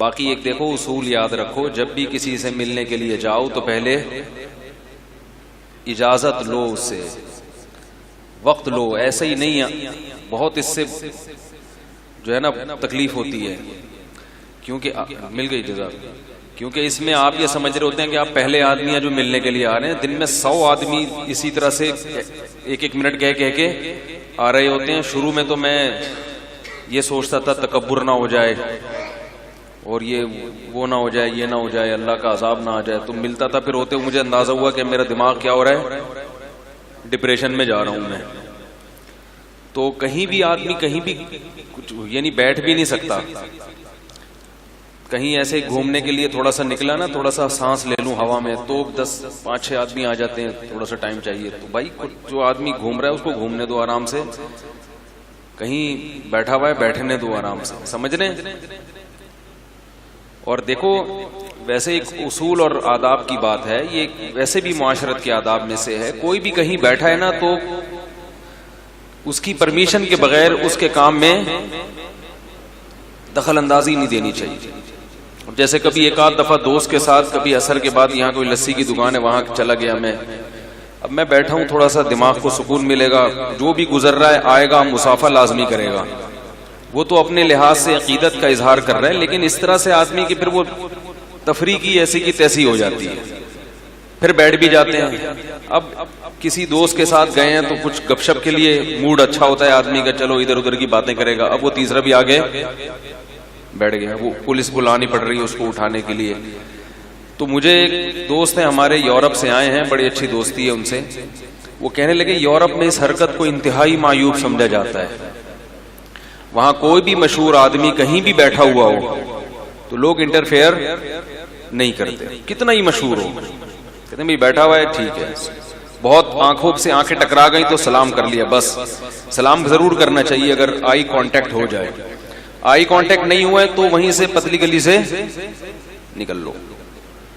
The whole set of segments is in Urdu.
باقی ایک دیکھو اصول یاد رکھو، جب بھی کسی سے ملنے کے لیے جاؤ تو پہلے اجازت لو، اس سے وقت لو، ایسے ہی نہیں. بہت اس سے جو ہے نا تکلیف ہوتی ہے، کیونکہ مل گئی جزاک، کیونکہ اس میں آپ یہ سمجھ رہے ہوتے ہیں کہ آپ پہلے آدمی ہیں جو ملنے کے لیے آ رہے ہیں. دن میں 100 آدمی اسی طرح سے ایک منٹ کہہ کے آ رہے ہوتے ہیں. شروع میں تو میں یہ سوچتا تھا تکبر نہ ہو جائے اور یہ وہ نہ ہو جائے، یہ نہ ہو جائے، اللہ کا عذاب نہ آ جائے. تو ملتا تھا، پھر ہوتے مجھے اندازہ ہوا کہ میرا دماغ کیا ہو رہا ہے، ڈپریشن میں جا رہا ہوں میں. تو کہیں بھی آدمی کہیں بھی کچھ یعنی بیٹھ بھی نہیں سکتا. کہیں ایسے گھومنے کے لیے تھوڑا سا نکلا نا، تھوڑا سا سانس لے لوں ہوا میں، تو 5-6 آدمی آ جاتے ہیں، تھوڑا سا ٹائم چاہیے. تو بھائی جو آدمی گھوم رہا ہے اس کو گھومنے دو آرام سے، کہیں بیٹھا ہوا ہے بیٹھنے دو آرام سے، سمجھ رہے ہیں. اور دیکھو ویسے ایک اصول اور آداب کی بات ہے، یہ ویسے بھی معاشرت کے آداب میں سے ہے. کوئی بھی کہیں بیٹھا ہے نا تو اس کی پرمیشن کے بغیر اس کے کام میں دخل اندازی نہیں دینی چاہیے. جیسے کبھی ایک آدھ دفعہ دوست کے ساتھ کبھی عصر کے بعد یہاں کوئی لسی کی دکان ہے وہاں چلا گیا میں، اب میں بیٹھا ہوں، تھوڑا سا دماغ کو سکون ملے گا. جو بھی گزر رہا ہے آئے گا مسافہ لازمی کرے گا، وہ تو اپنے لحاظ سے عقیدت کا اظہار کر رہا ہے. لیکن اس طرح سے آدمی کی پھر وہ تفریح کی ایسی کی تیسی ہو جاتی ہے، پھر بیٹھ بھی جاتے ہیں. اب کسی دوست کے ساتھ گئے ہیں تو کچھ گپ شپ کے لیے موڈ اچھا ہوتا ہے آدمی کا، چلو ادھر ادھر کی باتیں کرے گا. اب وہ تیسرا بھی آگے بیٹھ گیا، وہ پولیس بلانی پڑ رہی ہے اس کو اٹھانے کے لیے. تو مجھے ایک دوست ہیں ہمارے یورپ سے آئے ہیں، بڑی اچھی دوستی ہے ان سے. وہ کہنے لگے یورپ میں اس حرکت کو انتہائی معیوب سمجھا جاتا ہے. وہاں کوئی بھی مشہور آدمی کہیں بھی بیٹھا ہوا ہو تو لوگ انٹرفیئر نہیں کرتے، کتنا ہی مشہور ہو. کہتے ہیں بیٹھا ہوا ہے ٹھیک ہے، بہت آنکھوں سے آنکھیں ٹکرا گئیں تو سلام کر لیا، بس سلام ضرور کرنا چاہیے اگر آئی کانٹیکٹ ہو جائے. آئی کانٹیکٹ نہیں ہوا ہے تو وہیں سے پتلی گلی سے نکل لو،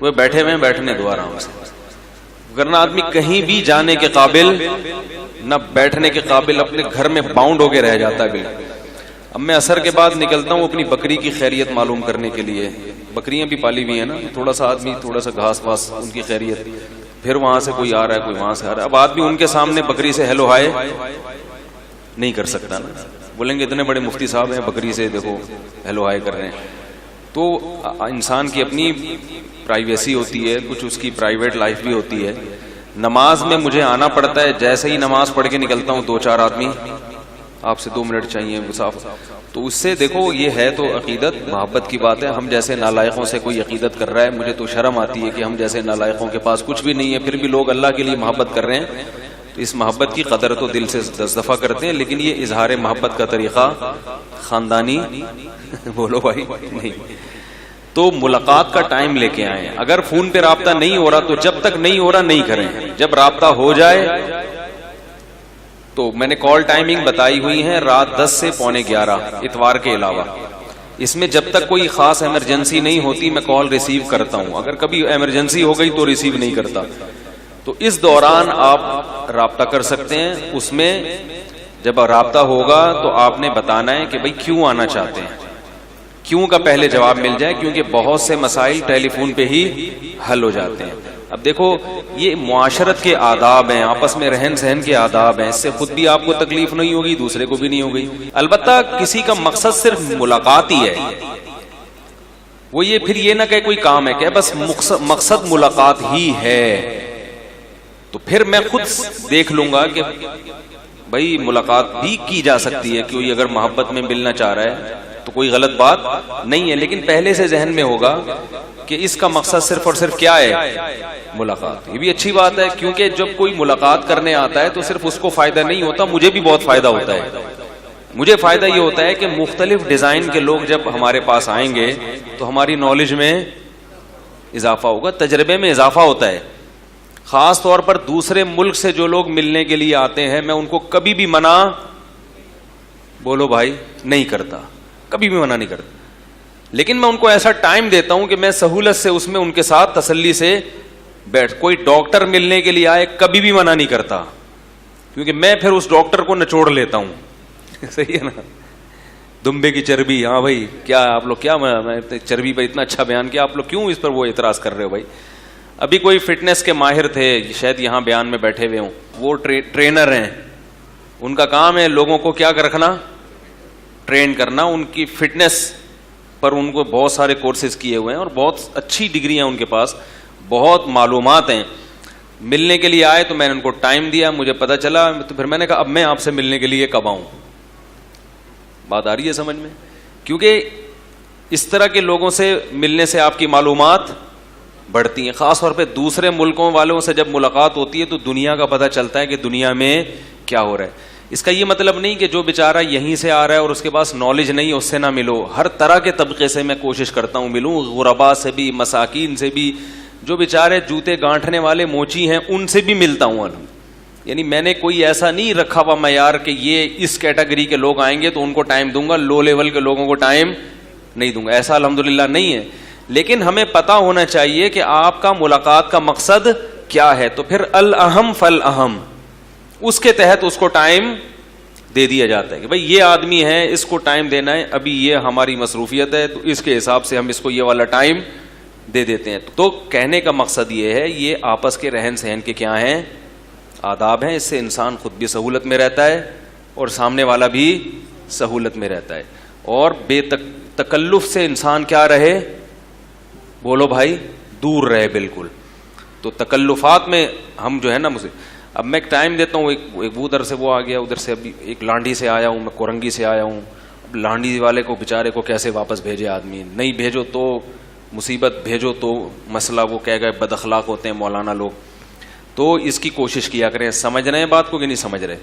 وہ بیٹھے ہوئے بیٹھنے دو آرام سے. ورنہ آدمی کہیں بھی جانے کے قابل نہ بیٹھنے کے قابل، اپنے گھر میں باؤنڈ ہو کے رہ جاتا ہے بالکل. اب میں عصر کے بعد نکلتا ہوں اپنی بکری کی خیریت معلوم کرنے کے لیے. بکریاں بھی پالی ہوئی ہیں نا، تھوڑا سا آدمی تھوڑا سا گھاس واس ان کی خیریت، پھر وہاں سے کوئی آ رہا ہے کوئی وہاں سے آ رہا ہے. اب آدمی ان کے سامنے بکری سے ہیلو ہائے نہیں کر سکتا نا، بولیں گے اتنے بڑے مفتی صاحب ہیں بکری سے دیکھو ہیلو ہائے کر رہے ہیں. تو انسان کی اپنی پرائیویسی ہوتی ہے، کچھ اس کی پرائیویٹ لائف بھی ہوتی ہے. نماز میں مجھے آنا پڑتا ہے، جیسے ہی نماز پڑھ کے نکلتا ہوں 2-4 آدمی آپ سے 2 منٹ چاہیے مسافر. تو اس سے دیکھو یہ ہے تو عقیدت محبت کی بات ہے. ہم جیسے نالائقوں سے کوئی عقیدت کر رہا ہے، مجھے تو شرم آتی ہے کہ ہم جیسے نالائقوں کے پاس کچھ بھی نہیں ہے پھر بھی لوگ اللہ کے لیے محبت کر رہے ہیں. تو اس محبت کی قدر تو دل سے 10 دفعہ کرتے ہیں، لیکن یہ اظہار محبت کا طریقہ خاندانی بولو بھائی نہیں. تو ملاقات کا ٹائم لے کے آئیں. اگر فون پہ رابطہ نہیں ہو رہا تو جب تک نہیں ہو رہا نہیں کریں. جب رابطہ ہو جائے تو میں نے کال ٹائمنگ بتائی ہوئی ہے، رات 10 سے 11:15 اتوار کے علاوہ. اس میں جب تک کوئی خاص ایمرجنسی نہیں ہوتی میں کال ریسیو کرتا ہوں. اگر کبھی ایمرجنسی ہو گئی تو ریسیو نہیں کرتا. تو اس دوران آپ رابطہ کر سکتے ہیں. اس میں جب رابطہ ہوگا تو آپ نے بتانا ہے کہ بھئی کیوں آنا چاہتے ہیں، کیوں کا پہلے جواب مل جائے، کیونکہ بہت سے مسائل ٹیلی فون پہ ہی حل ہو جاتے ہیں. اب دیکھو یہ معاشرت کے آداب ہیں، آپس میں رہن سہن کے آداب ہیں. اس سے خود بھی آپ کو تکلیف نہیں ہوگی، دوسرے کو بھی نہیں ہوگی. البتہ کسی کا مقصد صرف ملاقات ہی ہے، وہ یہ پھر یہ نہ کہ کوئی کام ہے کہ بس مقصد ملاقات ہی ہے، تو پھر میں خود دیکھ لوں گا کہ بھائی ملاقات بھی کی جا سکتی ہے. کوئی اگر محبت میں ملنا چاہ رہا ہے تو کوئی غلط بات نہیں ہے، لیکن پہلے سے ذہن میں ہوگا کہ اس کا مقصد صرف اور صرف کیا ہے، ملاقات. یہ بھی اچھی بات ہے، کیونکہ جب کوئی ملاقات کرنے آتا ہے تو صرف اس کو فائدہ نہیں ہوتا، مجھے بھی بہت فائدہ ہوتا ہے. مجھے فائدہ یہ ہوتا ہے کہ مختلف ڈیزائن کے لوگ جب ہمارے پاس آئیں گے تو ہماری نالج میں اضافہ ہوگا، تجربے میں اضافہ ہوتا ہے. خاص طور پر دوسرے ملک سے جو لوگ ملنے کے لیے آتے ہیں میں ان کو کبھی بھی منع بولو بھائی نہیں کرتا، کبھی بھی منع نہیں کرتا. لیکن میں ان کو ایسا ٹائم دیتا ہوں کہ میں سہولت سے اس میں ان کے ساتھ تسلی سے بیٹھ. کوئی ڈاکٹر ملنے کے لیے آئے کبھی بھی منع نہیں کرتا، کیونکہ میں پھر اس ڈاکٹر کو نچوڑ لیتا ہوں. صحیح ہے نا. دمبے کی چربی, ہاں بھائی کیا آپ لوگ, کیا میں چربی پر اتنا اچھا بیان کیا, آپ لوگ کیوں اس پر وہ اعتراض کر رہے ہو بھائی. ابھی کوئی فٹنس کے ماہر تھے, شاید یہاں بیان میں بیٹھے ہوئے ہوں, وہ ٹرینر ہیں, ان کا کام ہے لوگوں کو کیا رکھنا, ٹرین کرنا. ان کی فٹنس پر ان کو بہت سارے کورسز کیے ہوئے ہیں اور بہت اچھی ڈگری ہیں ان کے پاس, بہت معلومات ہیں. ملنے کے لیے آئے تو میں نے ان کو ٹائم دیا, مجھے پتا چلا, تو پھر میں نے کہا اب میں آپ سے ملنے کے لیے کب آؤں. بات آ رہی ہے سمجھ میں؟ کیونکہ اس طرح کے لوگوں سے ملنے سے آپ کی معلومات بڑھتی ہیں. خاص طور پہ دوسرے ملکوں والوں سے جب ملاقات ہوتی ہے تو دنیا کا پتہ چلتا ہے کہ دنیا میں کیا ہو رہا ہے. اس کا یہ مطلب نہیں کہ جو بیچارہ یہیں سے آ رہا ہے اور اس کے پاس نالج نہیں ہے اس سے نہ ملو. ہر طرح کے طبقے سے میں کوشش کرتا ہوں ملوں, غربا سے بھی, مساکین سے بھی, جو بیچارے جوتے گانٹھنے والے موچی ہیں ان سے بھی ملتا ہوں. یعنی میں نے کوئی ایسا نہیں رکھا ہوا معیار کہ یہ اس کیٹیگری کے لوگ آئیں گے تو ان کو ٹائم دوں گا, لو لیول کے لوگوں کو ٹائم نہیں دوں گا, ایسا الحمدللہ نہیں ہے. لیکن ہمیں پتہ ہونا چاہیے کہ آپ کا ملاقات کا مقصد کیا ہے, تو پھر الاہم فالاہم, اس کے تحت اس کو ٹائم دے دیا جاتا ہے کہ بھائی یہ آدمی ہے, اس کو ٹائم دینا ہے, ابھی یہ ہماری مصروفیت ہے تو اس کے حساب سے ہم اس کو یہ والا ٹائم دے دیتے ہیں. تو کہنے کا مقصد یہ ہے, یہ آپس کے رہن سہن کے کیا ہیں, آداب ہیں. اس سے انسان خود بھی سہولت میں رہتا ہے اور سامنے والا بھی سہولت میں رہتا ہے, اور بے تکلف سے انسان کیا رہے, بولو بھائی, دور رہے بالکل. تو تکلفات میں ہم جو ہے نا, مجھے اب میں ایک ٹائم دیتا ہوں, ایک ادھر سے وہ آ گیا, ادھر سے ابھی ایک لانڈی سے آیا ہوں, میں کورنگی سے آیا ہوں. اب لانڈی والے کو بیچارے کو کیسے واپس بھیجے آدمی, نہیں بھیجو تو مصیبت, بھیجو تو مسئلہ, وہ کہہ گئے بد اخلاق ہوتے ہیں مولانا لوگ. تو اس کی کوشش کیا کریں. سمجھ رہے ہیں بات کو کہ نہیں سمجھ رہے؟